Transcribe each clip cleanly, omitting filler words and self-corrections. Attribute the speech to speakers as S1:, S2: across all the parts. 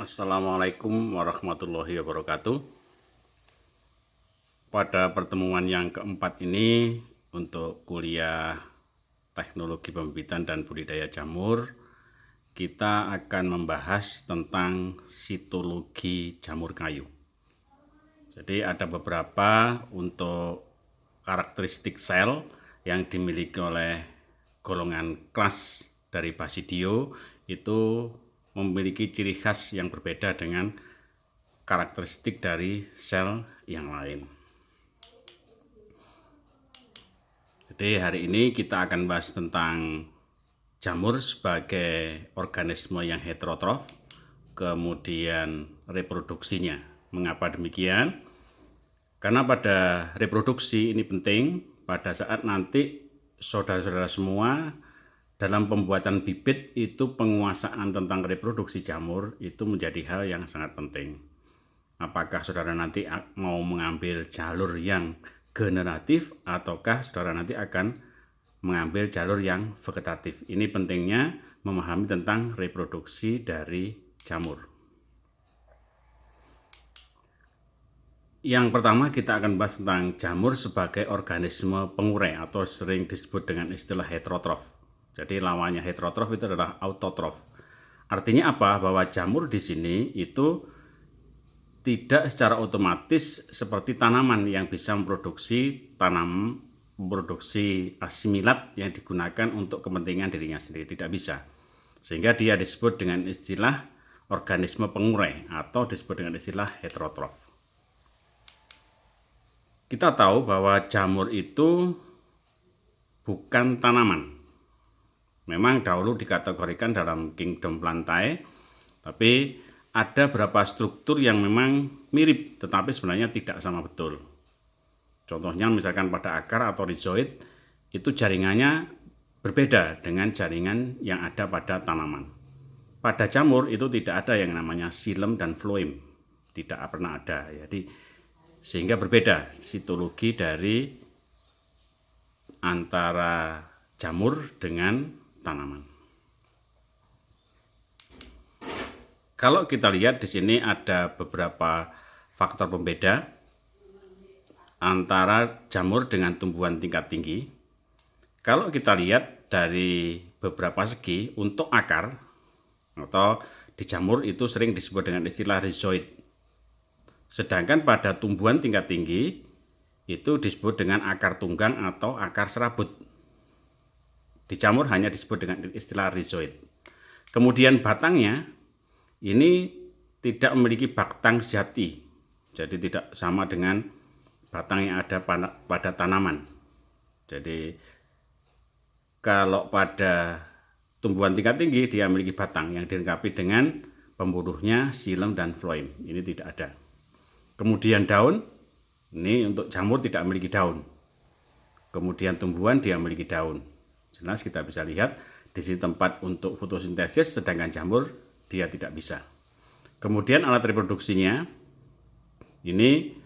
S1: Assalamualaikum warahmatullahi wabarakatuh. Pada pertemuan yang keempat ini untuk kuliah teknologi pembibitan dan budidaya jamur, kita akan membahas tentang sitologi jamur kayu. Jadi ada beberapa untuk karakteristik sel yang dimiliki oleh golongan kelas dari Basidio itu memiliki ciri khas yang berbeda dengan karakteristik dari sel yang lain. Jadi hari ini kita akan bahas tentang jamur sebagai organisme yang heterotrof, kemudian reproduksinya. Mengapa demikian? Karena pada reproduksi ini penting pada saat nanti saudara-saudara semua dalam pembuatan bibit itu penguasaan tentang reproduksi jamur itu menjadi hal yang sangat penting. Apakah saudara nanti mau mengambil jalur yang generatif ataukah saudara nanti akan mengambil jalur yang vegetatif. Ini pentingnya memahami tentang reproduksi dari jamur. Yang pertama kita akan bahas tentang jamur sebagai organisme pengurai atau sering disebut dengan istilah heterotrof. Jadi lawannya heterotrof itu adalah autotrof. Artinya apa? Bahwa jamur di sini itu tidak secara otomatis seperti tanaman yang bisa memproduksi asimilat yang digunakan untuk kepentingan dirinya sendiri, tidak bisa. Sehingga dia disebut dengan istilah organisme pengurai atau disebut dengan istilah heterotrof. Kita tahu bahwa jamur itu bukan tanaman. Memang dahulu dikategorikan dalam kingdom Plantae, tapi ada beberapa struktur yang memang mirip tetapi sebenarnya tidak sama betul. Contohnya misalkan pada akar atau rhizoid itu jaringannya berbeda dengan jaringan yang ada pada tanaman. Pada jamur itu tidak ada yang namanya xilem dan phloem, tidak pernah ada. Jadi sehingga berbeda sitologi dari antara jamur dengan tanaman. Kalau kita lihat di sini ada beberapa faktor pembeda antara jamur dengan tumbuhan tingkat tinggi. Kalau kita lihat dari beberapa segi, untuk akar atau di jamur itu sering disebut dengan istilah rhizoid. Sedangkan pada tumbuhan tingkat tinggi itu disebut dengan akar tunggang atau akar serabut. Di jamur hanya disebut dengan istilah rhizoid. Kemudian batangnya ini tidak memiliki batang sejati, jadi tidak sama dengan batang yang ada pada tanaman. Jadi kalau pada tumbuhan tingkat tinggi dia memiliki batang yang dilengkapi dengan pembuluhnya xilem dan phloem. Ini tidak ada. Kemudian daun, ini untuk jamur tidak memiliki daun. Kemudian tumbuhan dia memiliki daun. Jelas kita bisa lihat di sini tempat untuk fotosintesis, sedangkan jamur dia tidak bisa. Kemudian alat reproduksinya ini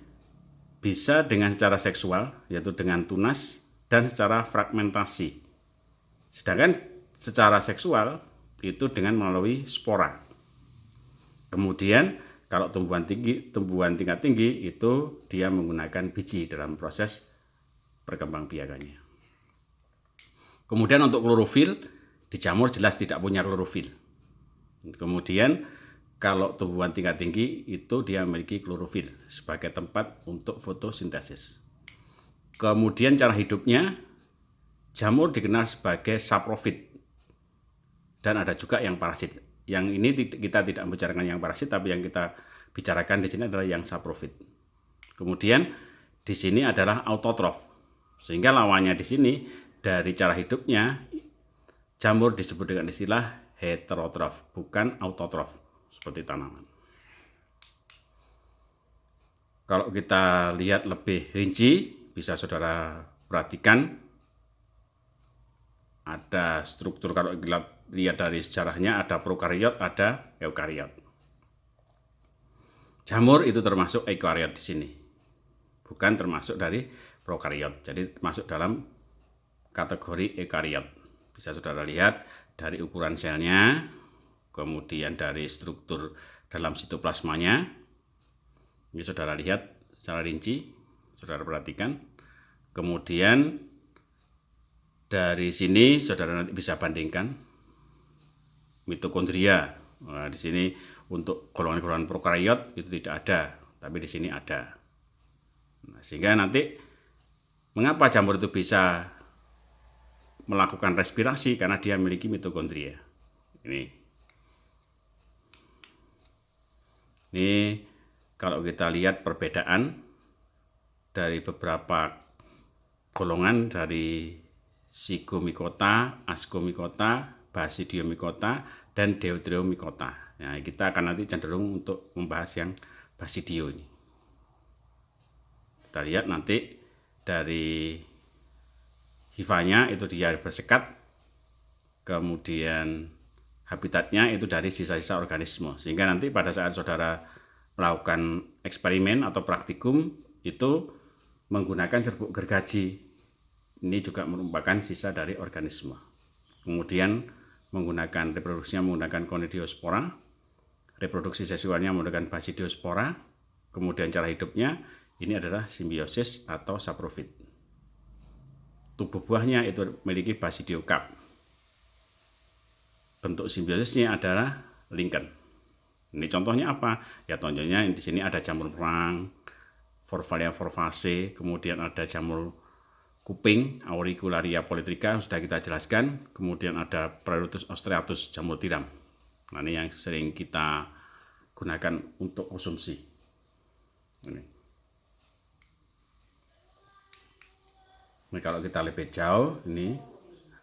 S1: bisa dengan secara seksual, yaitu dengan tunas, dan secara fragmentasi. Sedangkan secara seksual itu dengan melalui spora. Kemudian kalau tumbuhan tingkat tinggi itu dia menggunakan biji dalam proses perkembangbiakannya. Kemudian untuk klorofil, di jamur jelas tidak punya klorofil. Kemudian kalau tumbuhan tingkat tinggi itu dia memiliki klorofil sebagai tempat untuk fotosintesis. Kemudian cara hidupnya, jamur dikenal sebagai saprofit dan ada juga yang parasit. Yang ini kita tidak membicarakan yang parasit, tapi yang kita bicarakan di sini adalah yang saprofit. Kemudian di sini adalah autotrof, sehingga lawannya di sini dari cara hidupnya jamur disebut dengan istilah heterotrof, bukan autotrof seperti tanaman. Kalau kita lihat lebih rinci, bisa saudara perhatikan ada struktur. Kalau kita lihat dari sejarahnya ada prokariot, ada eukariot. Jamur itu termasuk eukariot di sini, bukan termasuk dari prokariot. Jadi masuk dalam kategori eukariot. Bisa saudara lihat dari ukuran selnya, kemudian dari struktur dalam sitoplasmanya. Ini saudara lihat secara rinci, saudara perhatikan. Kemudian dari sini saudara nanti bisa bandingkan mitokondria. Nah, di sini untuk golongan-golongan prokariot itu tidak ada, tapi di sini ada. Nah, sehingga nanti mengapa jamur itu bisa melakukan respirasi, karena dia memiliki mitokondria. Ini kalau kita lihat perbedaan dari beberapa golongan dari Zygomicota, Ascomycota, Basidiomycota, dan Deuteriomycota. Nah, kita akan nanti cenderung untuk membahas yang Basidio ini. Kita lihat nanti dari hifanya itu dia bersekat, kemudian habitatnya itu dari sisa-sisa organisme, sehingga nanti pada saat saudara melakukan eksperimen atau praktikum itu menggunakan serbuk gergaji, ini juga merupakan sisa dari organisme. Kemudian menggunakan reproduksinya menggunakan Conidiospora, reproduksi seksualnya menggunakan Basidiospora, kemudian cara hidupnya ini adalah simbiosis atau saprofit. Tubuh buahnya itu memiliki basidiokarp. Bentuk simbiosisnya adalah linken. Ini contohnya apa? Ya contohnya di sini ada jamur perang, Forvalia forfase, kemudian ada jamur kuping, Auricularia polytricha, sudah kita jelaskan. Kemudian ada Pleurotus ostreatus, jamur tiram. Nah, ini yang sering kita gunakan untuk konsumsi. Nah, kalau kita lebih jauh, ini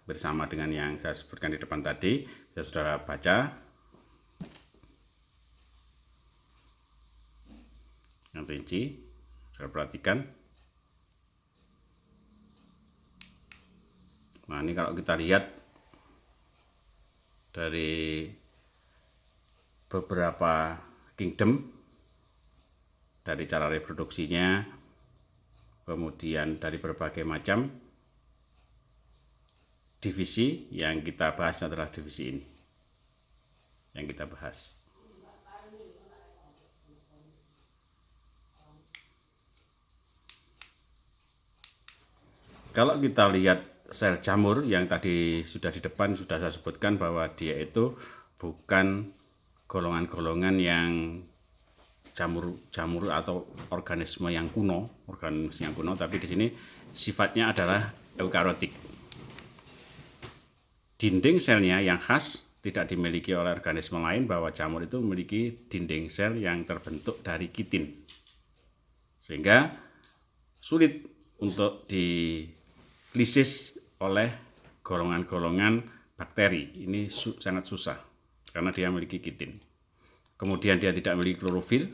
S1: bersama dengan yang saya sebutkan di depan tadi, bisa saudara baca yang rinci, saudara perhatikan. Nah, ini kalau kita lihat dari beberapa kingdom, dari cara reproduksinya, kemudian dari berbagai macam divisi, yang kita bahas adalah divisi ini yang kita bahas. Kalau kita lihat sel jamur yang tadi sudah di depan sudah saya sebutkan bahwa dia itu bukan golongan-golongan yang jamur atau organisme yang kuno, tapi di sini sifatnya adalah eukariotik. Dinding selnya yang khas tidak dimiliki oleh organisme lain, bahwa jamur itu memiliki dinding sel yang terbentuk dari kitin, sehingga sulit untuk dilisis oleh golongan-golongan bakteri. Ini sangat susah karena dia memiliki kitin. Kemudian dia tidak memiliki klorofil.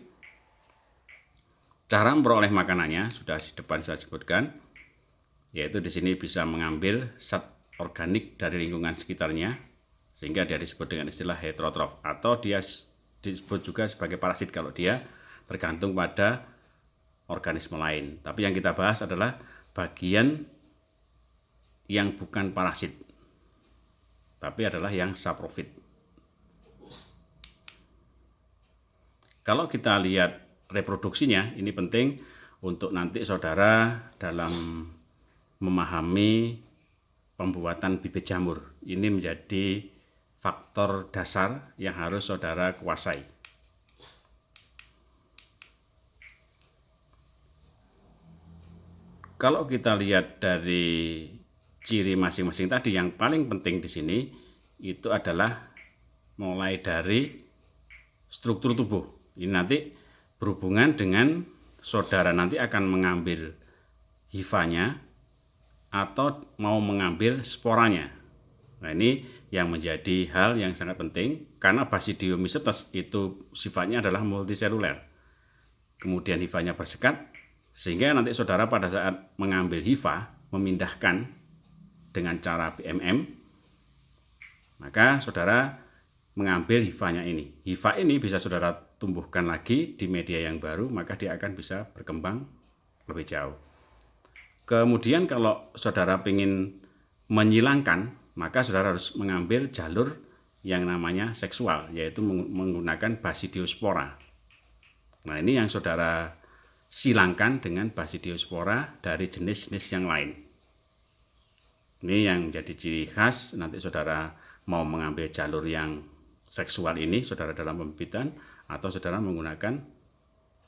S1: Cara memperoleh makanannya sudah di depan saya sebutkan, yaitu di sini bisa mengambil zat organik dari lingkungan sekitarnya, sehingga dia disebut dengan istilah heterotrof, atau dia disebut juga sebagai parasit kalau dia tergantung pada organisme lain. Tapi yang kita bahas adalah bagian yang bukan parasit, tapi adalah yang saprofit. Kalau kita lihat reproduksinya, ini penting untuk nanti saudara dalam memahami pembuatan bibit jamur. Ini menjadi faktor dasar yang harus saudara kuasai. Kalau kita lihat dari ciri masing-masing tadi, yang paling penting di sini itu adalah mulai dari struktur tubuh. Ini nanti berhubungan dengan saudara nanti akan mengambil hifanya atau mau mengambil sporanya. Nah, ini yang menjadi hal yang sangat penting, karena Basidiomycetes itu sifatnya adalah multiseluler. Kemudian hifanya bersekat, sehingga nanti saudara pada saat mengambil hifa, memindahkan dengan cara BMM, maka saudara mengambil hifanya ini. Hifa ini bisa saudara tumbuhkan lagi di media yang baru, maka dia akan bisa berkembang lebih jauh. Kemudian kalau saudara ingin menyilangkan, maka saudara harus mengambil jalur yang namanya seksual, yaitu menggunakan Basidiospora. Nah, ini yang saudara silangkan dengan Basidiospora dari jenis-jenis yang lain. Ini yang jadi ciri khas. Nanti saudara mau mengambil jalur yang seksual ini, saudara dalam pembibitan, atau saudara menggunakan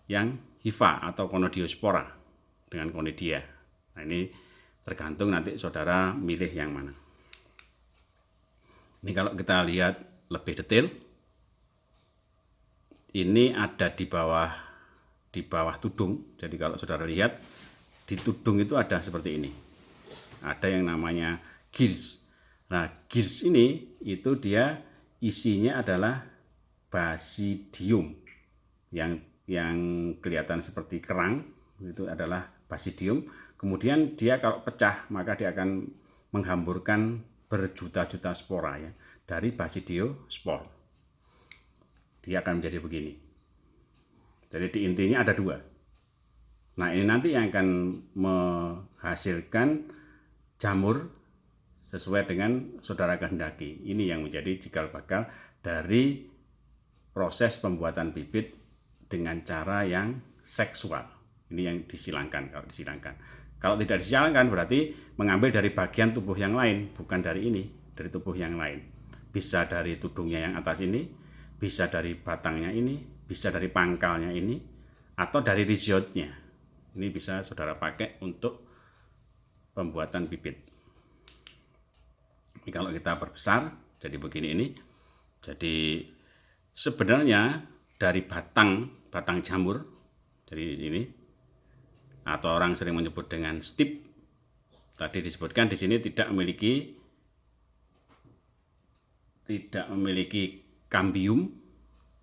S1: yang hifa atau Conidiospora dengan Conidia. Nah, ini tergantung nanti saudara milih yang mana. Ini kalau kita lihat lebih detail, ini ada di bawah tudung. Jadi kalau saudara lihat di tudung itu ada seperti ini. Ada yang namanya gills. Nah, gills ini itu dia isinya adalah basidium yang kelihatan seperti kerang, itu adalah basidium. Kemudian dia kalau pecah maka dia akan menghamburkan berjuta-juta spora ya dari basidiospor. Dia akan menjadi begini. Jadi di intinya ada dua. Nah, ini nanti yang akan menghasilkan jamur sesuai dengan saudara kehendaki. Ini yang menjadi cikal bakal dari proses pembuatan bibit dengan cara yang seksual. Ini yang disilangkan kalau disilangkan. Kalau tidak disilangkan berarti mengambil dari bagian tubuh yang lain, bukan dari ini, dari tubuh yang lain. Bisa dari tudungnya yang atas ini, bisa dari batangnya ini, bisa dari pangkalnya ini, atau dari rhizoidnya. Ini bisa saudara pakai untuk pembuatan bibit. Ini kalau kita perbesar jadi begini ini. Jadi sebenarnya dari batang jamur, jadi ini, atau orang sering menyebut dengan stip, tadi disebutkan di sini tidak memiliki kambium,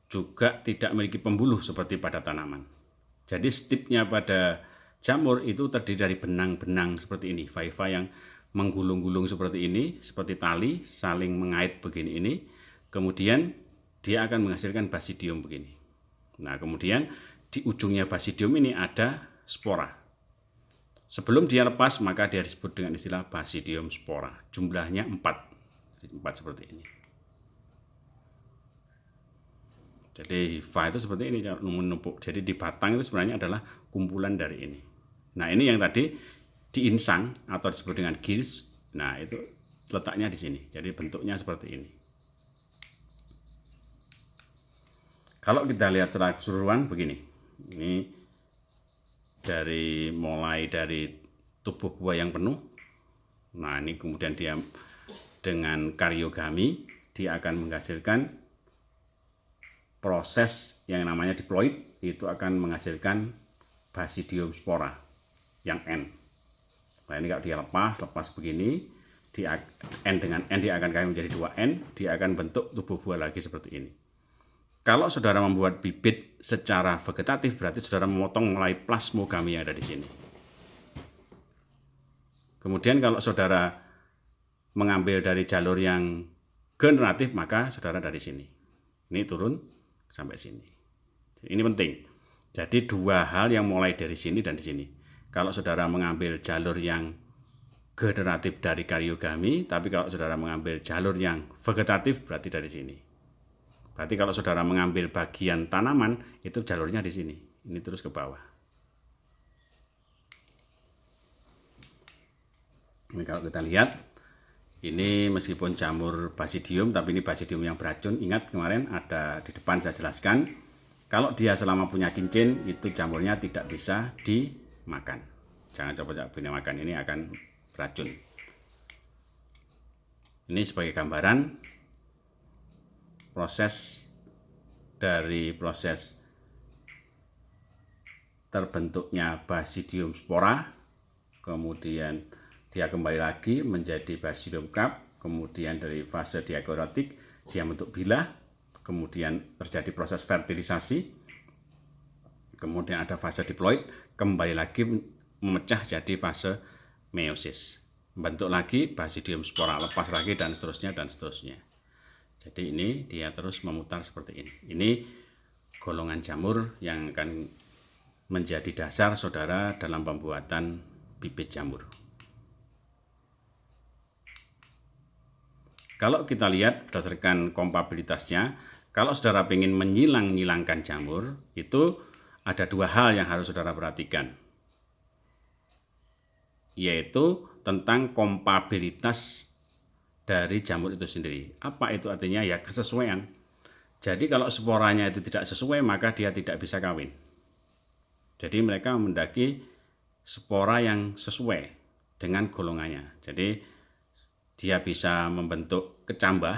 S1: juga tidak memiliki pembuluh seperti pada tanaman. Jadi stipnya pada jamur itu terdiri dari benang-benang seperti ini, faifa yang menggulung-gulung seperti ini, seperti tali saling mengait begini ini. Kemudian dia akan menghasilkan basidium begini. Nah, kemudian di ujungnya basidium ini ada spora. Sebelum dia lepas maka dia disebut dengan istilah basidium spora. Jumlahnya 4 seperti ini. Jadi hifa itu seperti ini menumpuk. Jadi di batang itu sebenarnya adalah kumpulan dari ini. Nah, ini yang tadi diinsang atau disebut dengan gills. Nah, itu letaknya di sini. Jadi bentuknya seperti ini. Kalau kita lihat secara keseluruhan begini. Ini mulai dari tubuh buah yang penuh. Nah, ini kemudian dia dengan karyogami dia akan menghasilkan proses yang namanya diploid, itu akan menghasilkan basidium spora yang N. Nah, ini kalau dia lepas begini, N dengan N dia akan kawin menjadi 2N, dia akan bentuk tubuh buah lagi seperti ini. Kalau saudara membuat bibit secara vegetatif, berarti saudara memotong mulai plasmogami yang ada di sini. Kemudian kalau saudara mengambil dari jalur yang generatif, maka saudara dari sini. Ini turun sampai sini. Ini penting. Jadi dua hal yang mulai dari sini dan di sini. Kalau saudara mengambil jalur yang generatif dari karyogami, tapi kalau saudara mengambil jalur yang vegetatif berarti dari sini. Berarti kalau saudara mengambil bagian tanaman, itu jalurnya di sini. Ini terus ke bawah. Ini kalau kita lihat, ini meskipun jamur basidium, tapi ini basidium yang beracun. Ingat kemarin ada di depan saya jelaskan, kalau dia selama punya cincin, itu jamurnya tidak bisa dimakan. Jangan coba-coba makan, ini akan beracun. Ini sebagai gambaran proses terbentuknya basidium spora, kemudian dia kembali lagi menjadi basidium cup, kemudian dari fase diagoratik dia bentuk bilah, kemudian terjadi proses fertilisasi, kemudian ada fase diploid, kembali lagi memecah jadi fase meiosis, bentuk lagi basidium spora, lepas lagi dan seterusnya dan seterusnya. Jadi ini dia terus memutar seperti ini. Ini golongan jamur yang akan menjadi dasar saudara dalam pembuatan bibit jamur. Kalau kita lihat berdasarkan kompabilitasnya, kalau saudara ingin menyilang-nyilangkan jamur, itu ada dua hal yang harus saudara perhatikan, yaitu tentang kompabilitas dari jamur itu sendiri. Apa itu artinya? Ya kesesuaian. Jadi kalau sporanya itu tidak sesuai, maka dia tidak bisa kawin. Jadi mereka mendaki spora yang sesuai dengan golongannya. Jadi dia bisa membentuk kecambah,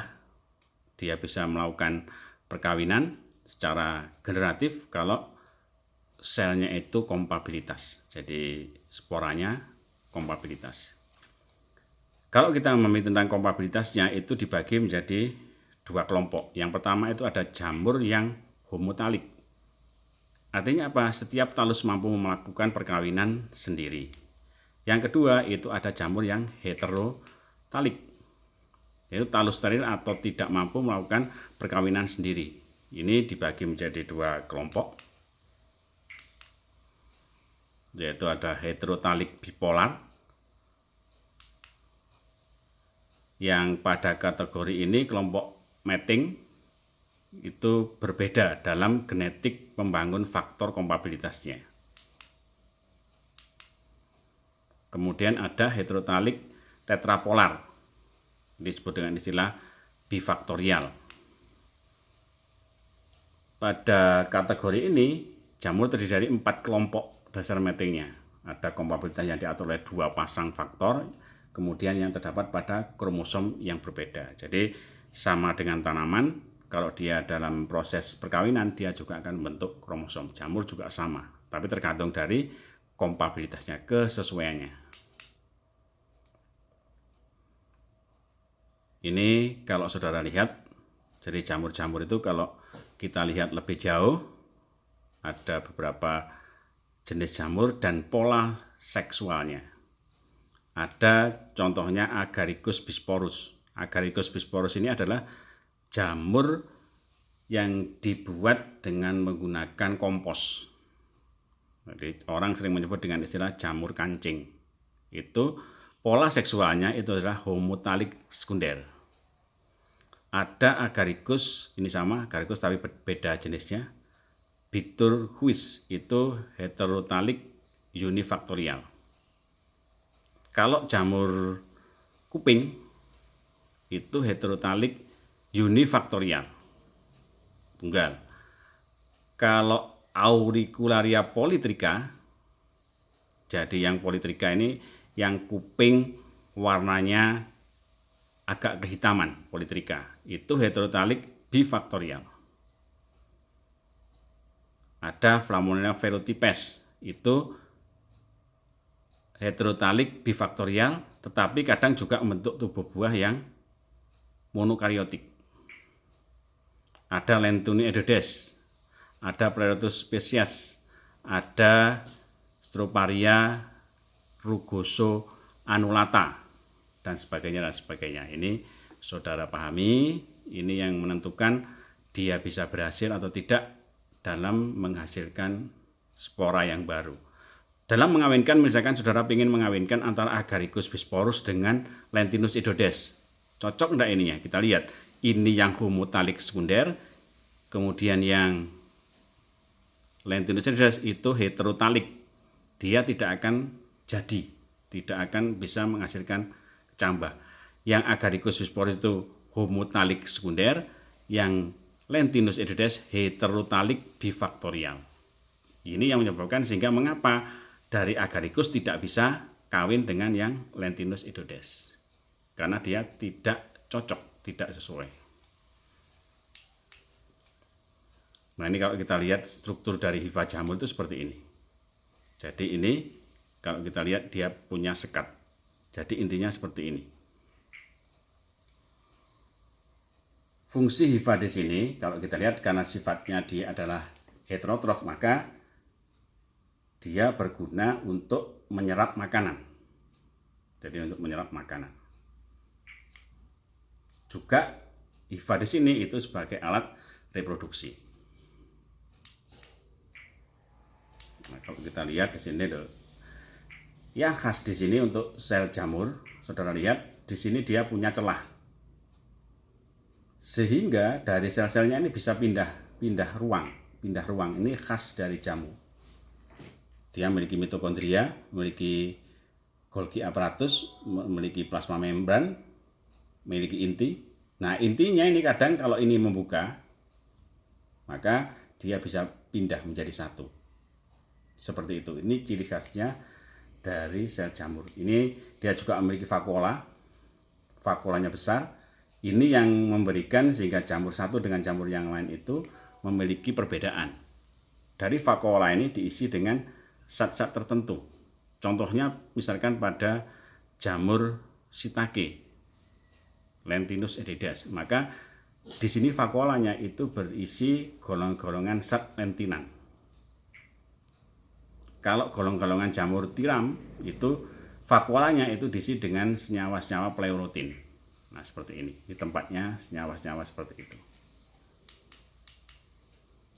S1: dia bisa melakukan perkawinan secara generatif kalau selnya itu kompabilitas. Jadi sporanya kompabilitas. Kalau kita memahami tentang kompabilitasnya, itu dibagi menjadi dua kelompok. Yang pertama itu ada jamur yang homotalik. Artinya apa? Setiap talus mampu melakukan perkawinan sendiri. Yang kedua itu ada jamur yang heterotalik, yaitu talus steril atau tidak mampu melakukan perkawinan sendiri. Ini dibagi menjadi dua kelompok, yaitu ada heterotalik bipolar, yang pada kategori ini kelompok mating itu berbeda dalam genetik pembangun faktor kompabilitasnya. Kemudian ada heterotalik tetrapolar, disebut dengan istilah bifaktorial. Pada kategori ini, jamur terdiri dari 4 kelompok dasar matingnya. Ada kompabilitas yang diatur oleh 2 pasang faktor, kemudian yang terdapat pada kromosom yang berbeda. Jadi sama dengan tanaman, kalau dia dalam proses perkawinan, dia juga akan membentuk kromosom. Jamur juga sama, tapi tergantung dari kompabilitasnya, kesesuaiannya. Ini kalau saudara lihat, jadi jamur-jamur itu kalau kita lihat lebih jauh, ada beberapa jenis jamur dan pola seksualnya. Ada contohnya Agaricus bisporus. Agaricus bisporus ini adalah jamur yang dibuat dengan menggunakan kompos. Jadi orang sering menyebut dengan istilah jamur kancing. Itu pola seksualnya itu adalah homotalik sekunder. Ada Agaricus, ini sama Agaricus tapi beda jenisnya. Biturquis itu heterotalik unifaktorial. Kalau jamur kuping itu heterotalik unifaktorial, tunggal. Kalau Auricularia polytricha, jadi yang polytricha ini yang kuping warnanya agak kehitaman, polytricha, itu heterotalik bifaktorial. Ada Flamonella ferrutipes, itu heterotalik bifaktorial, tetapi kadang juga membentuk tubuh buah yang monokariotik. Ada Lentuni edodes, ada Pleurotus species, ada Stroparia rugoso annulata, dan sebagainya dan sebagainya. Ini saudara pahami, ini yang menentukan dia bisa berhasil atau tidak dalam menghasilkan spora yang baru. Dalam mengawinkan, misalkan saudara ingin mengawinkan antara Agaricus bisporus dengan Lentinus edodes, cocok enggak ininya? Kita lihat, ini yang homotalik sekunder, kemudian yang Lentinus edodes itu heterotalik, dia tidak akan jadi, tidak akan bisa menghasilkan kecambah. Yang Agaricus bisporus itu homotalik sekunder, yang Lentinus edodes heterotalik bifaktorial. Ini yang menyebabkan sehingga mengapa dari Agaricus tidak bisa kawin dengan yang Lentinus edodes, karena dia tidak cocok, tidak sesuai. Nah, ini kalau kita lihat struktur dari hifa jamur itu seperti ini. Jadi ini kalau kita lihat dia punya sekat. Jadi intinya seperti ini. Fungsi hifa di sini kalau kita lihat, karena sifatnya dia adalah heterotrof, maka dia berguna untuk menyerap makanan. Jadi untuk menyerap makanan. Juga hifa di sini itu sebagai alat reproduksi. Nah, kalau kita lihat di sini, yang khas di sini untuk sel jamur, saudara lihat di sini dia punya celah. Sehingga dari sel-selnya ini bisa pindah ruang. Ini khas dari jamur. Dia memiliki mitokondria, memiliki Golgi apparatus, memiliki plasma membran, memiliki inti. Nah, intinya ini kadang kalau ini membuka, maka dia bisa pindah menjadi satu. Seperti itu. Ini ciri khasnya dari sel jamur. Ini dia juga memiliki vakuola. Vakuolanya besar. Ini yang memberikan sehingga jamur satu dengan jamur yang lain itu memiliki perbedaan. Dari vakuola ini diisi dengan zat-zat tertentu. Contohnya misalkan pada jamur shiitake, Lentinus ededas, maka di sini vakuolanya itu berisi golongan-golongan zat lentinan. Kalau golongan-golongan jamur tiram itu vakuolanya itu diisi dengan senyawa-senyawa pleurotin. Nah, seperti ini. Di tempatnya senyawa-senyawa seperti itu.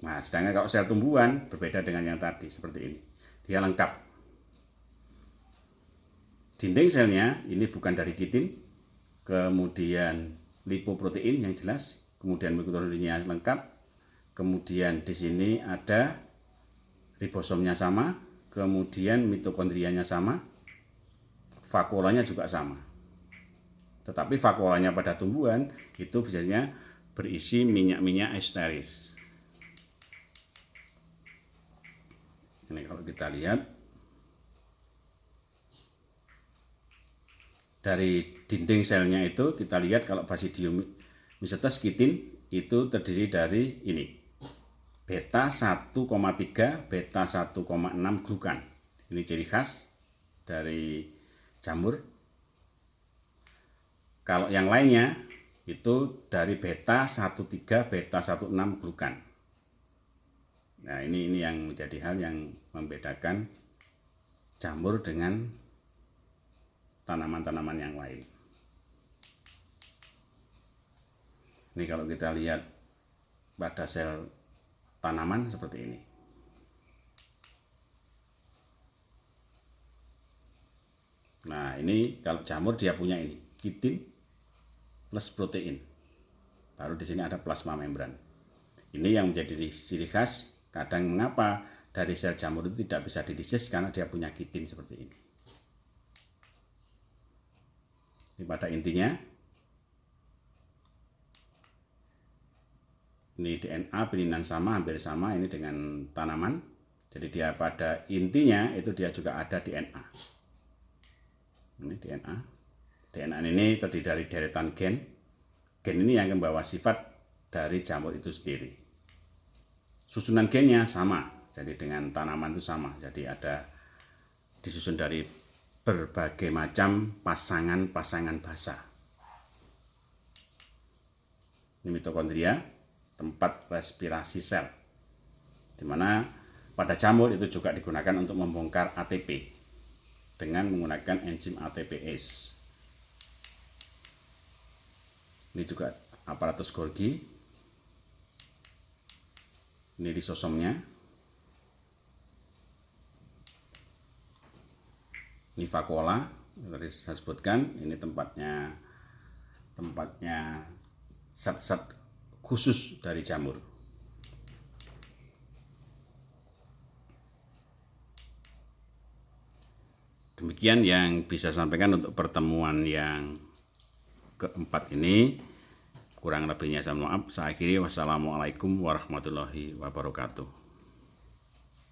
S1: Nah, sedangkan kalau sel tumbuhan berbeda dengan yang tadi seperti ini. Dia lengkap. Dinding selnya ini bukan dari kitin, kemudian lipoprotein yang jelas, kemudian mitokondrianya lengkap, kemudian di sini ada ribosomnya sama, kemudian mitokondrianya sama, vakuolanya juga sama. Tetapi vakuolanya pada tumbuhan itu biasanya berisi minyak-minyak esteris. Ini kalau kita lihat dari dinding selnya itu, kita lihat kalau Basidium mycetes kitin itu terdiri dari ini, beta 1,3, beta 1,6 glukan. Ini ciri khas dari jamur. Kalau yang lainnya itu dari beta 1,3, beta 1,6 glukan. Nah, ini yang menjadi hal yang membedakan jamur dengan tanaman-tanaman yang lain. Ini kalau kita lihat pada sel tanaman seperti ini. Nah, ini kalau jamur dia punya ini, kitin plus protein. Baru di sini ada plasma membran. Ini yang menjadi ciri khas. Kadang mengapa dari sel jamur itu tidak bisa dilisis karena dia punya kitin seperti ini. Ini pada intinya. Ini DNA pilihan sama, hampir sama ini dengan tanaman. Jadi dia pada intinya itu dia juga ada DNA. Ini DNA. DNA ini terdiri dari deretan gen. Gen ini yang membawa sifat dari jamur itu sendiri. Susunan gennya sama, jadi dengan tanaman itu sama. Jadi ada disusun dari berbagai macam pasangan-pasangan basa. Ini mitokondria, tempat respirasi sel, di mana pada jamur itu juga digunakan untuk membongkar ATP dengan menggunakan enzim ATPase. Ini juga aparatus Golgi. Ini lisosomnya. Ini vakuola, tadi saya sebutkan, ini tempatnya zat-zat khusus dari jamur. Demikian yang bisa saya sampaikan untuk pertemuan yang keempat ini. Kurang lebihnya saya mohon maaf. Saya akhiri. Wassalamualaikum warahmatullahi wabarakatuh.